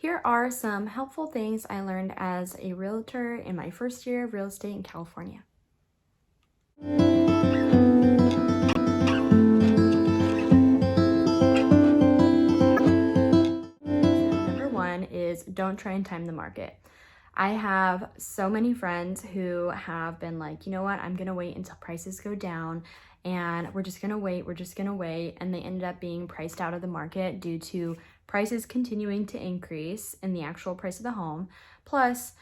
Here are some helpful things I learned as a realtor in my first year of real estate in California. Number one is don't try and time the market. I have so many friends who have been like, you know what, I'm gonna wait until prices go down and we're just gonna wait, and they ended up being priced out of the market due to prices continuing to increase in the actual price of the home, plus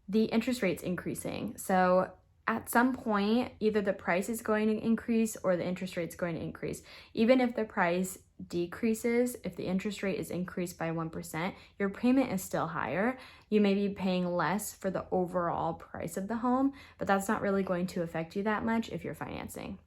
the interest rates increasing. So at some point, either the price is going to increase or the interest rate is going to increase. Even if the price decreases, if the interest rate is increased by 1%, your payment is still higher. You may be paying less for the overall price of the home, but that's not really going to affect you that much if you're financing.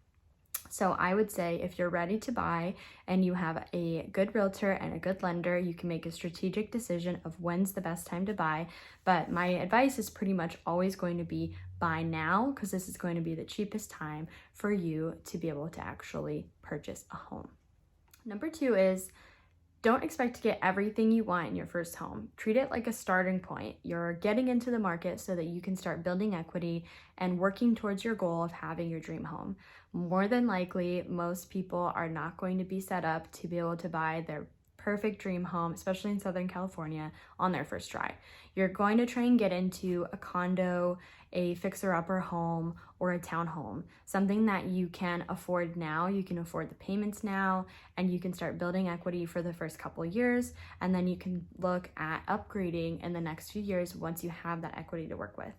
So I would say if you're ready to buy and you have a good realtor and a good lender, you can make a strategic decision of when's the best time to buy. But my advice is pretty much always going to be buy now, because this is going to be the cheapest time for you to be able to actually purchase a home. Number two is don't expect to get everything you want in your first home. Treat it like a starting point. You're getting into the market so that you can start building equity and working towards your goal of having your dream home. More than likely, most people are not going to be set up to be able to buy their perfect dream home, especially in Southern California, on their first try. You're going to try and get into a condo, a fixer-upper home, or a townhome, something that you can afford now. You can afford the payments now, and you can start building equity for the first couple of years, and then you can look at upgrading in the next few years once you have that equity to work with.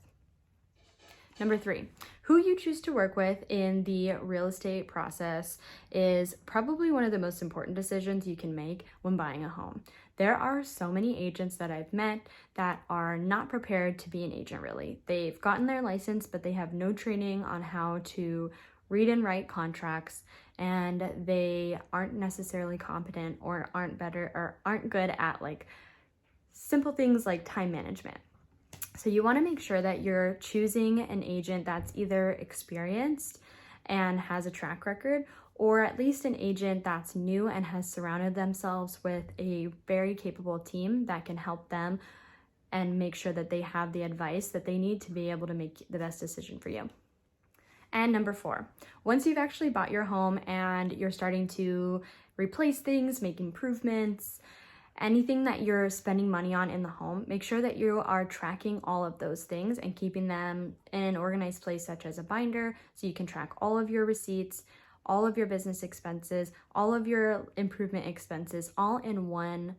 Number three, who you choose to work with in the real estate process is probably one of the most important decisions you can make when buying a home. There are so many agents that I've met that are not prepared to be an agent really. They've gotten their license, but they have no training on how to read and write contracts, and they aren't necessarily competent or aren't good at like simple things like time management. So you want to make sure that you're choosing an agent that's either experienced and has a track record, or at least an agent that's new and has surrounded themselves with a very capable team that can help them and make sure that they have the advice that they need to be able to make the best decision for you. And number four, once you've actually bought your home and you're starting to replace things, make improvements, anything that you're spending money on in the home, make sure that you are tracking all of those things and keeping them in an organized place such as a binder, so you can track all of your receipts, all of your business expenses, all of your improvement expenses, all in one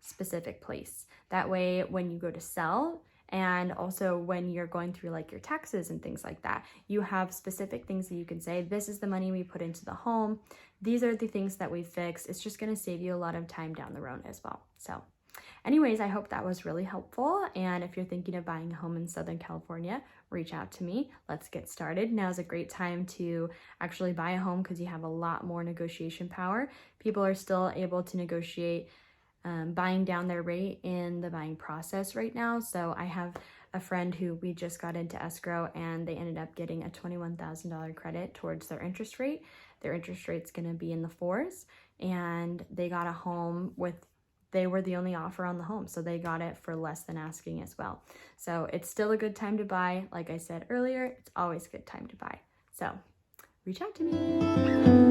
specific place. That way, when you go to sell, and also when you're going through like your taxes and things like that, you have specific things that you can say, this is the money we put into the home. These are the things that we fixed. It's just gonna save you a lot of time down the road as well. So anyways, I hope that was really helpful. And if you're thinking of buying a home in Southern California, reach out to me. Let's get started. Now's a great time to actually buy a home because you have a lot more negotiation power. People are still able to negotiate buying down their rate in the buying process right now. So I have a friend who we just got into escrow and they ended up getting a $21,000 credit towards their interest rate. Their interest rate's gonna be in the 4s, and they got a home they were the only offer on the home, so they got it for less than asking as well. So it's still a good time to buy. Like I said earlier, it's always a good time to buy. So reach out to me.